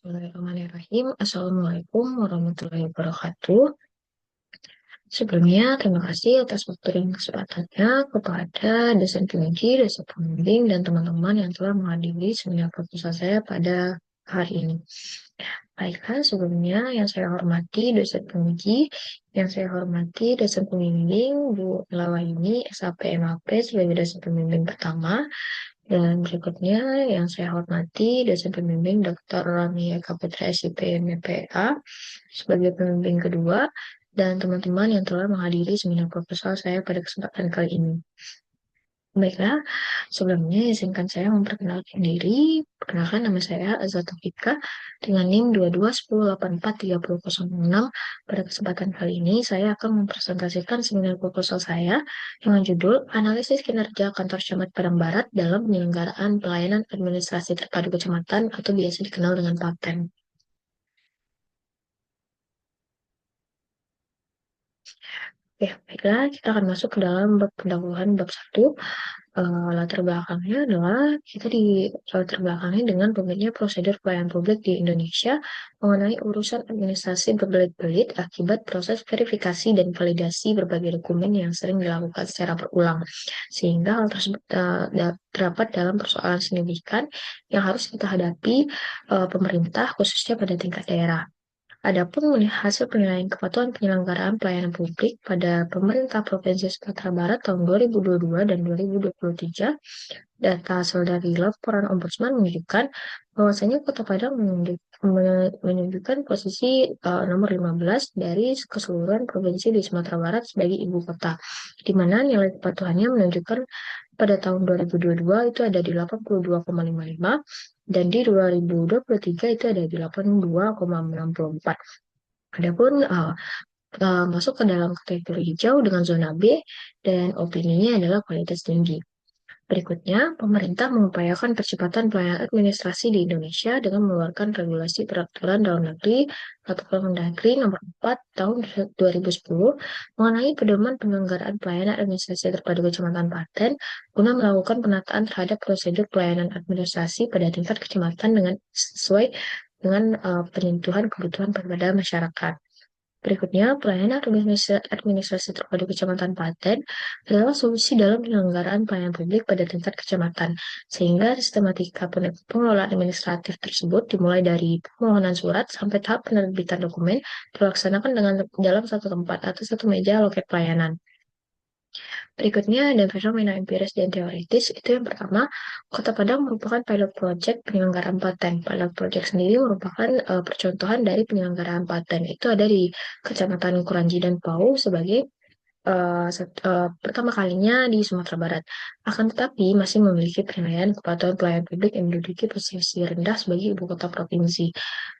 Bismillahirrahmanirrahim. Assalamualaikum warahmatullahi wabarakatuh. Sebelumnya, terima kasih atas waktu dan kesempatannya kepada dosen penguji, dosen pembimbing, dan teman-teman yang telah menghadiri seminar proposal saya pada hari ini. Baiklah, sebelumnya yang saya hormati dosen penguji, yang saya hormati dosen pembimbing, Bu Lawaini, SAP MAP sebagai dosen pembimbing pertama, dan berikutnya yang saya hormati dosen pembimbing Dr. Rania Kaputra SIP MPA sebagai pembimbing kedua dan teman-teman yang telah menghadiri seminar proposal saya pada kesempatan kali ini. Baiklah, sebelumnya izinkan saya memperkenalkan diri. Perkenalkan nama saya Azza Taufika dengan NIM 2210843006. Pada kesempatan kali ini saya akan mempresentasikan seminar proposal saya dengan judul Analisis Kinerja Kantor Camat Padang Barat dalam Penyelenggaraan Pelayanan Administrasi Terpadu Kecamatan atau biasa dikenal dengan PAPTEN. Oke, baiklah, kita akan masuk ke dalam bab pendahuluan bab 1. Latar belakangnya adalah kita di latar belakangnya dengan rumitnya prosedur pelayanan publik di Indonesia mengenai urusan administrasi berbelit-belit akibat proses verifikasi dan validasi berbagai dokumen yang sering dilakukan secara berulang, sehingga hal tersebut terdapat dalam persoalan signifikan yang harus kita hadapi pemerintah khususnya pada tingkat daerah. Adapun hasil penilaian kepatuhan penyelenggaraan pelayanan publik pada pemerintah Provinsi Sumatera Barat tahun 2022 dan 2023, data hasil dari laporan Ombudsman menunjukkan bahwasanya Kota Padang menunjukkan posisi nomor 15 dari keseluruhan provinsi di Sumatera Barat sebagai ibu kota, di mana nilai kepatuhannya menunjukkan pada tahun 2022 itu ada di 82,55 dan di 2023 itu ada di 82,64. Adapun masuk ke dalam kategori hijau dengan zona B dan opininya adalah kualitas tinggi. Berikutnya, pemerintah mengupayakan percepatan pelayanan administrasi di Indonesia dengan mengeluarkan regulasi peraturan dalam negeri atau Permendagri nomor 4 tahun 2010 mengenai pedoman penyelenggaraan pelayanan administrasi terpadu kecamatan Paten guna melakukan penataan terhadap prosedur pelayanan administrasi pada tingkat kecamatan dengan sesuai dengan penyentuhan kebutuhan pada masyarakat. Berikutnya, pelayanan administrasi terpadu Kecamatan Paten adalah solusi dalam penyelenggaraan pelayanan publik pada tingkat kecamatan, sehingga sistematika pengelolaan administratif tersebut dimulai dari permohonan surat sampai tahap penerbitan dokumen dilaksanakan dalam satu tempat atau satu meja loket pelayanan. Berikutnya ada fenomena empiris dan teoritis. Itu yang pertama, Kota Padang merupakan pilot project penyelenggaraan paten. Pilot project sendiri merupakan percontohan dari penyelenggaraan paten. Itu ada di Kecamatan Kuranji dan Pau sebagai pertama kalinya di Sumatera Barat. Akan tetapi masih memiliki penilaian kepatuhan pelayanan publik yang menduduki posisi rendah sebagai ibu kota provinsi.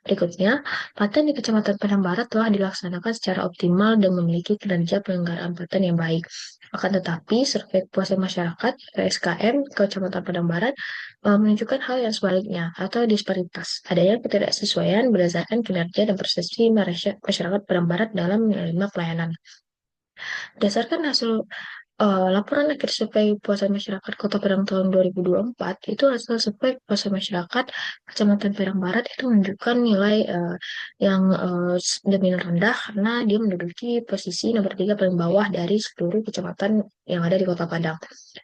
Berikutnya, paten di Kecamatan Padang Barat telah dilaksanakan secara optimal dan memiliki kinerja penyelenggaraan paten yang baik. Akan tetapi, survei kepuasan masyarakat (SKM) Kecamatan Padang Barat menunjukkan hal yang sebaliknya atau disparitas. Adanya ketidaksesuaian berdasarkan kinerja dan persepsi masyarakat Padang Barat dalam menerima pelayanan. Berdasarkan hasil laporan akhir survei kepuasan masyarakat Kota Padang tahun 2024, itu hasil survei kepuasan masyarakat Kecamatan Padang Barat itu menunjukkan nilai yang dominan rendah karena dia menduduki posisi nomor 3 paling bawah dari seluruh kecamatan yang ada di Kota Padang.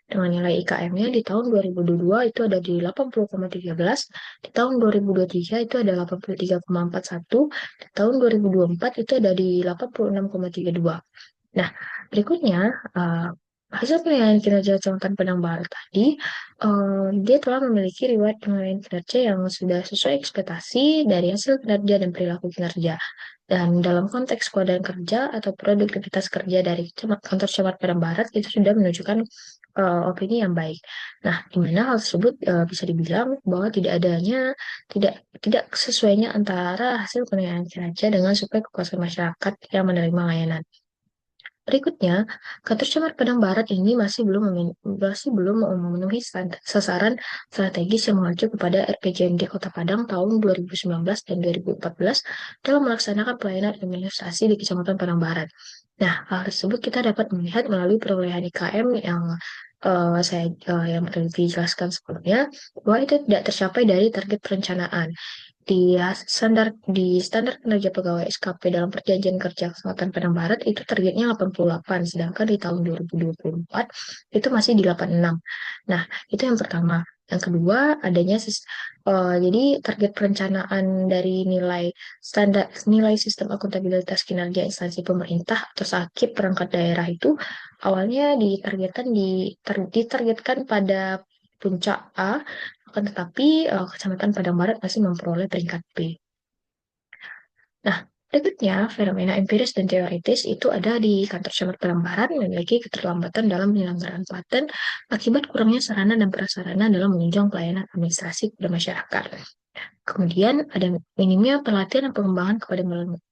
Dengan nilai IKM-nya di tahun 2022 itu ada di 80,13, di tahun 2023 itu ada 83,41, di tahun 2024 itu ada di 86,32. Nah, berikutnya, hasil penilaian kinerja Kecamatan Padang Barat tadi, dia telah memiliki riwayat penilaian kinerja yang sudah sesuai ekspektasi dari hasil kinerja dan perilaku kinerja. Dan dalam konteks keadaan kerja atau produktivitas kerja dari kantor Camat Padang Barat itu sudah menunjukkan opini yang baik. Nah, di mana hal tersebut bisa dibilang bahwa tidak tidak sesuainya antara hasil penilaian kinerja dengan survei kepuasan masyarakat yang menerima layanan. Berikutnya, kantor Camat Padang Barat ini masih belum memenuhi sasaran strategis yang mengacu kepada RPJMD Kota Padang tahun 2019 dan 2014 dalam melaksanakan pelayanan administrasi di Kecamatan Padang Barat. Nah, hal tersebut kita dapat melihat melalui perolehan IKM yang telah dijelaskan sebelumnya bahwa itu tidak tercapai dari target perencanaan. di standar kinerja pegawai SKP dalam perjanjian kerja Selatan Padang Barat itu targetnya 88, sedangkan di tahun 2024 itu masih di 86. Nah, itu yang pertama. Yang kedua, jadi target perencanaan dari nilai sistem akuntabilitas kinerja instansi pemerintah atau SAKIP perangkat daerah itu awalnya ditargetkan pada puncak A, akan tetapi Kecamatan Padang Barat masih memperoleh peringkat B. Nah, berikutnya, fenomena empiris dan teoritis itu ada di kantor camat Padang Barat memiliki keterlambatan dalam penyelenggaraan paten akibat kurangnya sarana dan prasarana dalam menunjang pelayanan administrasi kepada masyarakat. Kemudian ada minimnya pelatihan dan pengembangan kepada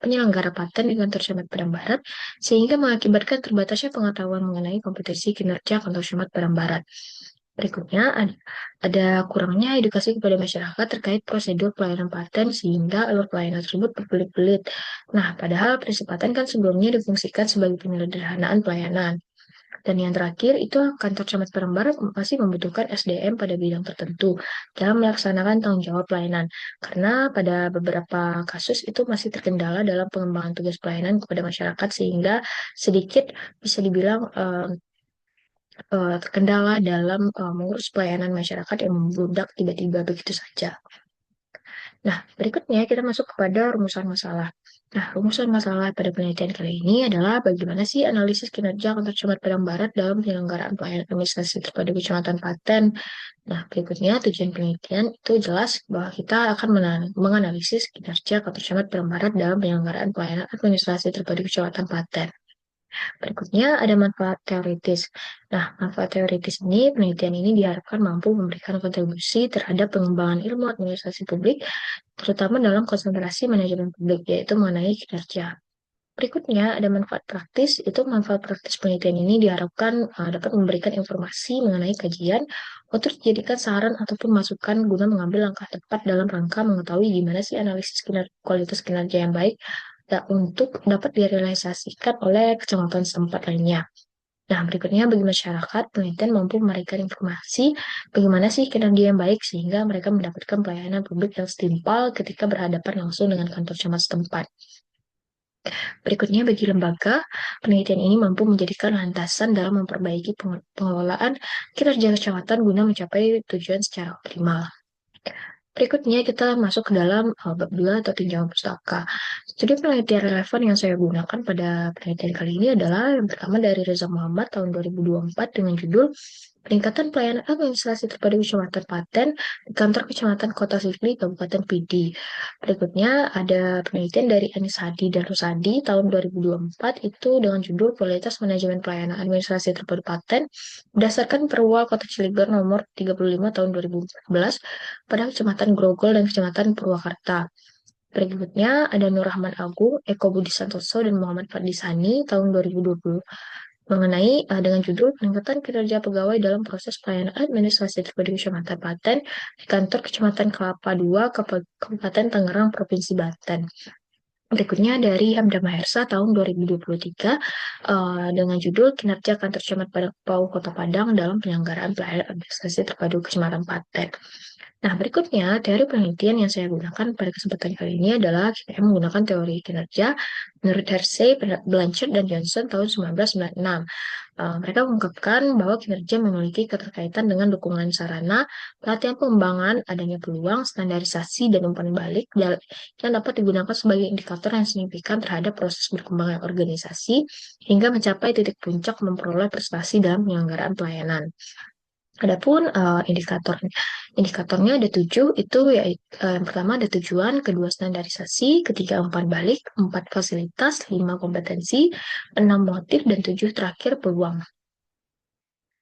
penyelenggara paten di kantor camat Padang Barat sehingga mengakibatkan terbatasnya pengetahuan mengenai kompetisi kinerja kantor camat Padang Barat. Berikutnya ada kurangnya edukasi kepada masyarakat terkait prosedur pelayanan paten sehingga alur pelayanan tersebut berbelit-belit. Nah, padahal prinsip paten kan sebelumnya difungsikan sebagai penyederhanaan pelayanan. Dan yang terakhir itu kantor camat Padang Barat masih membutuhkan SDM pada bidang tertentu dalam melaksanakan tanggung jawab pelayanan. Karena pada beberapa kasus itu masih terkendala dalam pengembangan tugas pelayanan kepada masyarakat sehingga sedikit bisa dibilang terkendala dalam mengurus pelayanan masyarakat yang membludak tiba-tiba begitu saja. Nah, berikutnya kita masuk kepada rumusan masalah. Nah, rumusan masalah pada penelitian kali ini adalah bagaimana sih analisis kinerja kantor camat Padang Barat dalam penyelenggaraan pelayanan administrasi terpadu Kecamatan Paten. Nah, berikutnya tujuan penelitian itu jelas bahwa kita akan menganalisis kinerja kantor camat Padang Barat dalam penyelenggaraan pelayanan administrasi terpadu Kecamatan Paten. Berikutnya ada manfaat teoritis. Nah, manfaat teoritis ini, penelitian ini diharapkan mampu memberikan kontribusi terhadap pengembangan ilmu administrasi publik, terutama dalam konsentrasi manajemen publik, yaitu mengenai kinerja. Berikutnya ada manfaat praktis, itu manfaat praktis penelitian ini diharapkan dapat memberikan informasi mengenai kajian untuk dijadikan saran ataupun masukan guna mengambil langkah tepat dalam rangka mengetahui gimana sih analisis kualitas kinerja yang baik untuk dapat direalisasikan oleh kecamatan setempat lainnya. Nah, berikutnya bagi masyarakat, penelitian mampu memberikan informasi bagaimana sih kinerja yang baik sehingga mereka mendapatkan pelayanan publik yang setimpal ketika berhadapan langsung dengan kantor camat setempat. Berikutnya, bagi lembaga, penelitian ini mampu menjadikan landasan dalam memperbaiki pengelolaan kinerja kecamatan guna mencapai tujuan secara optimal. Berikutnya kita masuk ke dalam bab 2 atau tinjauan pustaka. Studi penelitian relevan yang saya gunakan pada penelitian kali ini adalah yang pertama dari Reza Muhammad tahun 2024 dengan judul Peningkatan Pelayanan Administrasi Terpadu Kecamatan Paten di Kantor Kecamatan Kota Sifli, Kabupaten Pidi. Berikutnya ada penelitian dari Anis Hadi dan Rusadi tahun 2024 itu dengan judul Kualitas Manajemen Pelayanan Administrasi Terpadu Paten berdasarkan Perwal Kota Cilegon nomor 35 tahun 2014 pada Kecamatan Grogol dan Kecamatan Purwakarta. Berikutnya ada Nur Rahman Agung, Eko Budi Santoso, dan Muhammad Fadlisani tahun 2020 mengenai dengan judul peningkatan kinerja pegawai dalam proses pelayanan administrasi terpadu Kecamatan Paten di kantor Kecamatan Kelapa II, Kabupaten Tangerang, Provinsi Banten. Berikutnya dari Hamda Mahersa tahun 2023 dengan judul Kinerja Kantor Camat Pau Kota Padang dalam penyelenggaraan pelayanan administrasi terpadu Kecamatan Paten. Nah, berikutnya teori penelitian yang saya gunakan pada kesempatan kali ini adalah kita menggunakan teori kinerja menurut Hersey, Blanchard, dan Johnson tahun 1996. Mereka mengungkapkan bahwa kinerja memiliki keterkaitan dengan dukungan sarana, pelatihan pengembangan, adanya peluang, standarisasi, dan umpan balik yang dapat digunakan sebagai indikator yang signifikan terhadap proses berkembangnya organisasi hingga mencapai titik puncak memperoleh prestasi dalam penyelenggaraan pelayanan. Adapun indikatornya ada 7, itu yaitu yang pertama ada tujuan, kedua standarisasi, ketiga umpan balik, 4 fasilitas, 5 kompetensi, 6 motif, dan 7 terakhir peluang.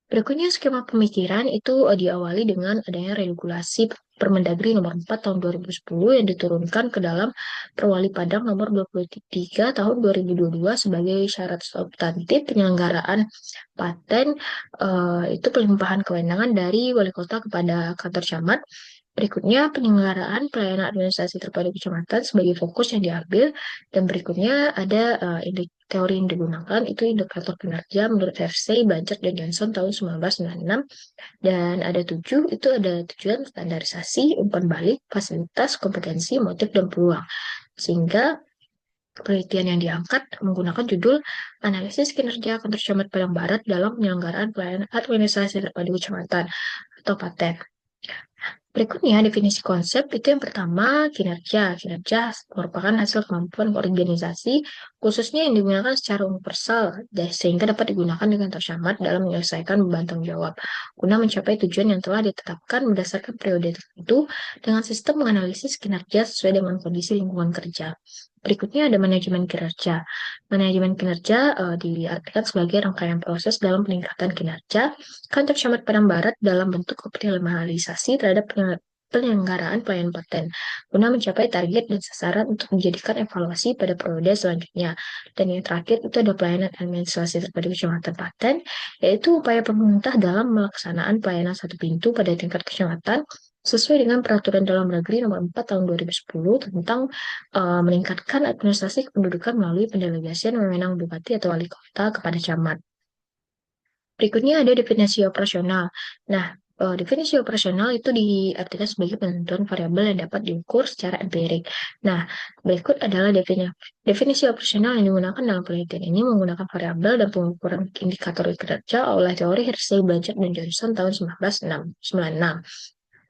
Berikutnya skema pemikiran itu diawali dengan adanya regulasi Permendagri nomor 4 tahun 2010 yang diturunkan ke dalam Perwali Padang nomor 23 tahun 2022 sebagai syarat substantif penyelenggaraan paten itu pelimpahan kewenangan dari wali kota kepada kantor camat. Berikutnya penyelenggaraan pelayanan administrasi terpadu kecamatan sebagai fokus yang diambil dan berikutnya ada teori yang digunakan itu indikator kinerja menurut Hersey, Blanchard, dan Johnson tahun 1996. Dan ada 7, itu ada tujuan, standarisasi, umpan balik, fasilitas, kompetensi, motif, dan peluang. Sehingga penelitian yang diangkat menggunakan judul Analisis Kinerja Kantor Camat Padang Barat dalam Penyelenggaraan Pelayanan Administrasi Terpadu Kecamatan atau PATEN. Berikutnya, definisi konsep itu yang pertama, kinerja. Kinerja merupakan hasil kemampuan organisasi, khususnya yang digunakan secara universal, sehingga dapat digunakan dengan tercamat dalam menyelesaikan beban tanggung jawab, guna mencapai tujuan yang telah ditetapkan berdasarkan periode tertentu dengan sistem menganalisis kinerja sesuai dengan kondisi lingkungan kerja. Berikutnya ada manajemen kinerja. Manajemen kinerja diartikan sebagai rangkaian proses dalam peningkatan kinerja kantor camat Padang Barat dalam bentuk optimalisasi terhadap penyelenggaraan pelayanan paten guna mencapai target dan sasaran untuk menjadikan evaluasi pada periode selanjutnya. Dan yang terakhir itu ada pelayanan administrasi terpadu kecamatan paten, yaitu upaya pemerintah dalam melaksanaan pelayanan satu pintu pada tingkat kecamatan sesuai dengan Peraturan Dalam Negeri Nomor 4 Tahun 2010 tentang meningkatkan administrasi kependudukan melalui pendelegasian wewenang bupati atau wali kota kepada camat. Berikutnya ada definisi operasional. Nah, definisi operasional itu diartikan sebagai penentuan variabel yang dapat diukur secara empirik. Nah, berikut adalah definisi operasional yang digunakan dalam penelitian ini menggunakan variabel dan pengukuran indikator kinerja oleh teori Hersey, Blanchard, dan Johnson tahun 1996.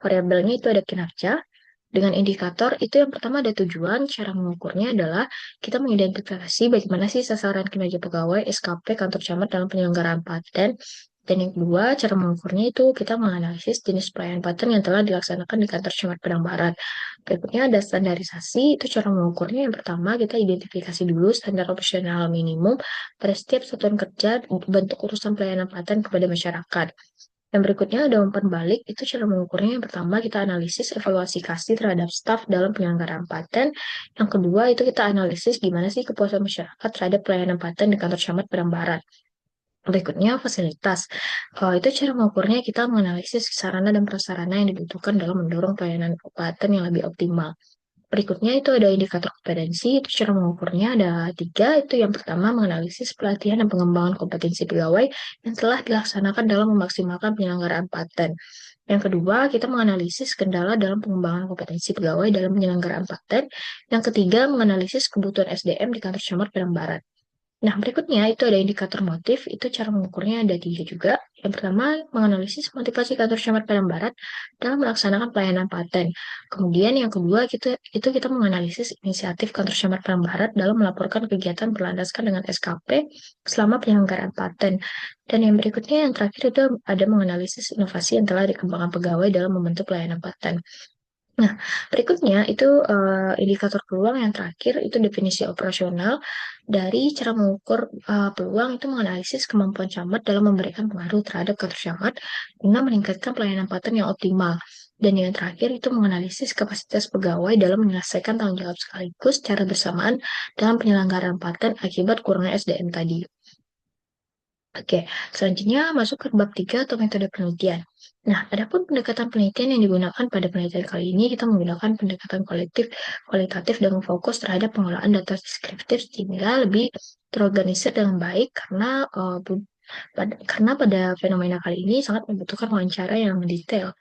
Variabelnya itu ada kinerja, dengan indikator itu yang pertama ada tujuan, cara mengukurnya adalah kita mengidentifikasi bagaimana sih sasaran kinerja pegawai SKP kantor camat dalam penyelenggaraan paten. Dan yang kedua, cara mengukurnya itu kita menganalisis jenis pelayanan paten yang telah dilaksanakan di kantor camat Padang Barat. Berikutnya ada standarisasi, itu cara mengukurnya yang pertama kita identifikasi dulu standar operasional minimum pada setiap satuan kerja bentuk urusan pelayanan paten kepada masyarakat. Yang berikutnya ada umpan balik, itu cara mengukurnya. Yang pertama kita analisis evaluasi kasih terhadap staf dalam penyelenggaraan paten. Yang kedua itu kita analisis gimana sih kepuasan masyarakat terhadap pelayanan paten di kantor camat Padang Barat. Berikutnya fasilitas. Itu cara mengukurnya kita menganalisis sarana dan prasarana yang dibutuhkan dalam mendorong pelayanan paten yang lebih optimal. Berikutnya itu ada indikator kompetensi, itu cara mengukurnya ada 3, itu yang pertama menganalisis pelatihan dan pengembangan kompetensi pegawai yang telah dilaksanakan dalam memaksimalkan penyelenggaraan paten. Yang kedua, kita menganalisis kendala dalam pengembangan kompetensi pegawai dalam penyelenggaraan paten. Yang ketiga, menganalisis kebutuhan SDM di kantor camat Padang Barat. Nah, berikutnya itu ada indikator motif, itu cara mengukurnya ada 3 juga. Yang pertama, menganalisis motivasi kantor camat Padang Barat dalam melaksanakan pelayanan paten. Kemudian yang kedua, itu kita menganalisis inisiatif kantor camat Padang Barat dalam melaporkan kegiatan berlandaskan dengan SKP selama penyelenggaraan paten. Dan yang berikutnya, yang terakhir itu ada menganalisis inovasi yang telah dikembangkan pegawai dalam membentuk pelayanan paten. Nah, berikutnya itu indikator peluang yang terakhir itu definisi operasional dari cara mengukur peluang itu menganalisis kemampuan camat dalam memberikan pengaruh terhadap kantor camat guna meningkatkan pelayanan paten yang optimal. Dan yang terakhir itu menganalisis kapasitas pegawai dalam menyelesaikan tanggung jawab sekaligus secara bersamaan dalam penyelenggaraan paten akibat kurangnya SDM tadi. Oke, selanjutnya masuk ke bab 3 atau metode penelitian. Nah, adapun pendekatan penelitian yang digunakan pada penelitian kali ini, kita menggunakan pendekatan kualitatif dan fokus terhadap pengelolaan data deskriptif sehingga lebih terorganisir dengan baik karena pada fenomena kali ini sangat membutuhkan wawancara yang detail.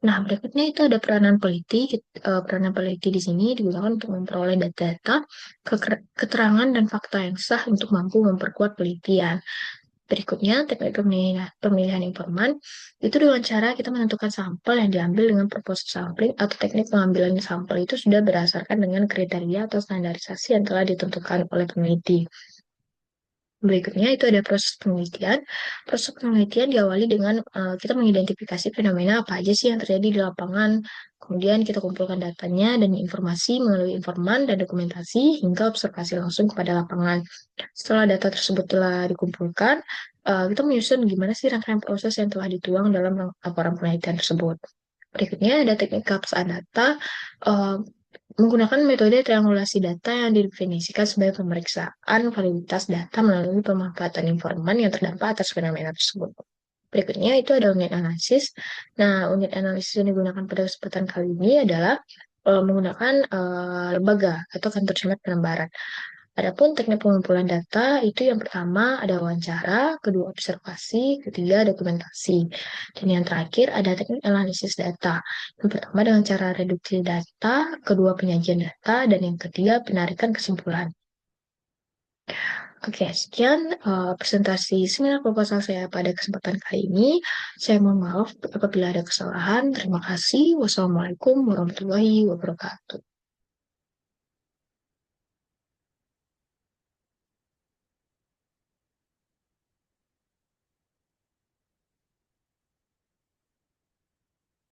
Nah, berikutnya itu ada peranan peneliti. Peranan peneliti di sini digunakan untuk memperoleh data-data, keterangan, dan fakta yang sah untuk mampu memperkuat penelitian. Berikutnya, teknik pemilihan informan, itu dengan cara kita menentukan sampel yang diambil dengan proposal sampling atau teknik pengambilan sampel itu sudah berdasarkan dengan kriteria atau standarisasi yang telah ditentukan oleh peneliti. Berikutnya itu ada proses penelitian. Proses penelitian diawali dengan kita mengidentifikasi fenomena apa aja sih yang terjadi di lapangan. Kemudian kita kumpulkan datanya dan informasi melalui informan dan dokumentasi hingga observasi langsung kepada lapangan. Setelah data tersebut telah dikumpulkan, kita menyusun gimana sih rangkaian proses yang telah dituang dalam laporan penelitian tersebut. Berikutnya ada teknik keabsahan data. Menggunakan metode triangulasi data yang didefinisikan sebagai pemeriksaan validitas data melalui pemanfaatan informan yang terdampak atas fenomena tersebut. Berikutnya itu ada unit analisis. Nah, unit analisis yang digunakan pada kesempatan kali ini adalah menggunakan lembaga atau kantor camat Padang Barat. Adapun teknik pengumpulan data itu yang pertama ada wawancara, kedua observasi, ketiga dokumentasi. Dan yang terakhir ada teknik analisis data. Yang pertama dengan cara reduksi data, kedua penyajian data, dan yang ketiga penarikan kesimpulan. Oke, sekian presentasi seminar proposal saya pada kesempatan kali ini. Saya mohon maaf apabila ada kesalahan. Terima kasih. Wassalamualaikum warahmatullahi wabarakatuh.